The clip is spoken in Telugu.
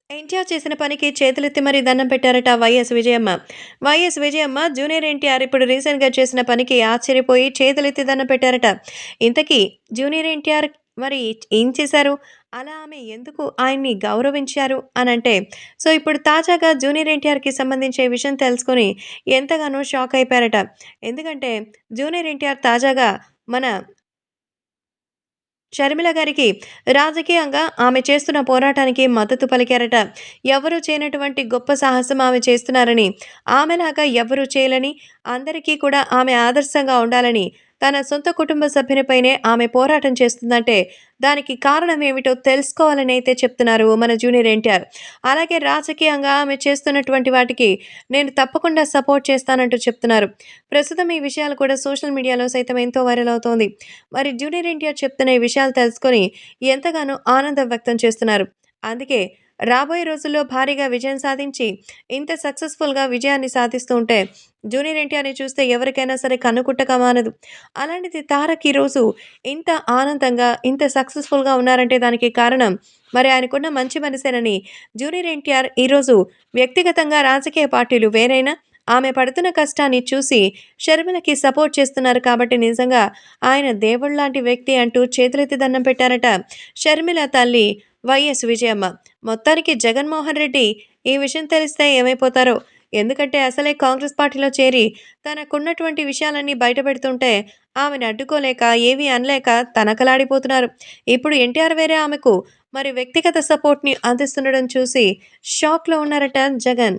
ఎన్టీఆర్ చేసిన పనికి చేతులెత్తి మరీ దండం పెట్టారట YS Vijayamma. YS Vijayamma junior NTR ఇప్పుడు రీసెంట్‌గా చేసిన పనికి ఆశ్చర్యపోయి చేతులెత్తి దండం పెట్టారట. ఇంతకీ జూనియర్ ఎన్టీఆర్ మరి ఏం చేశారు? అలా ఆమె ఎందుకు ఆయన్ని గౌరవించారు అనంటే, ఇప్పుడు తాజాగా జూనియర్ ఎన్టీఆర్‌కి సంబంధించి ఈ విషయం తెలుసుకొని ఎంతగానో షాక్ అయిపోయారట. ఎందుకంటే జూనియర్ ఎన్టీఆర్ తాజాగా మన షర్మిల గారికి రాజకీయంగా ఆమె చేస్తున్న పోరాటానికి మద్దతు పలికారట. ఎవరు చేయనటువంటి గొప్ప సాహసం ఆమె చేస్తున్నారని, ఆమెలాగా ఎవరు చేయలని, అందరికీ కూడా ఆమె ఆదర్శంగా ఉండాలని, తన సొంత కుటుంబ సభ్యునిపైనే ఆమె పోరాటం చేస్తుందంటే, దానికి కారణం ఏమిటో తెలుసుకోవాలని అయితే చెప్తున్నారు మన జూనియర్ ఎన్టీఆర్. అలాగే రాజకీయంగా ఆమె చేస్తున్నటువంటి వాటికి నేను తప్పకుండా సపోర్ట్ చేస్తానంటూ చెప్తున్నారు. ప్రస్తుతం ఈ విషయాలు కూడా సోషల్ మీడియాలో సైతం ఎంతో వైరల్ అవుతోంది. మరి జూనియర్ ఎన్టీఆర్ చెప్తున్న ఈ విషయాలు తెలుసుకొని ఎంతగానో ఆనందం వ్యక్తం చేస్తున్నారు. అందుకే రాబోయే రోజుల్లో భారీగా విజయం సాధించి ఇంత సక్సెస్‌ఫుల్‌గా విజయాన్ని సాధిస్తూ ఉంటే జూనియర్ ఎన్టీఆర్‌ని చూస్తే ఎవరికైనా సరే కన్నుకుట్టక మానదు. అలాంటిది తారక్ ఈరోజు ఇంత ఆనందంగా, ఇంత సక్సెస్‌ఫుల్‌గా ఉన్నారంటే దానికి కారణం మరి ఆయనకున్న మంచి మనసేనని జూనియర్ ఎన్టీఆర్ ఈరోజు వ్యక్తిగతంగా రాజకీయ పార్టీలు వేరైనా ఆమె పడుతున్న కష్టాన్ని చూసి షర్మిలకి సపోర్ట్ చేస్తున్నారు కాబట్టి నిజంగా ఆయన దేవుడిలాంటి వ్యక్తి అంటూ చేతులెత్తి దండం పెట్టారట షర్మిల తల్లి వైఎస్ విజయమ్మ. మొత్తానికి జగన్మోహన్ రెడ్డి ఈ విషయం తెలిస్తే ఏమైపోతారో. ఎందుకంటే అసలే కాంగ్రెస్ పార్టీలో చేరి తనకున్నటువంటి విషయాలన్నీ బయటపెడుతుంటే ఆమెను అడ్డుకోలేక ఏమీ అనలేక తనకలాడిపోతున్నారు. ఇప్పుడు ఎన్టీఆర్ వేరే ఆమెకు మరి వ్యక్తిగత సపోర్ట్‌ని అందిస్తుండడం చూసి షాక్‌లో ఉన్నారట జగన్.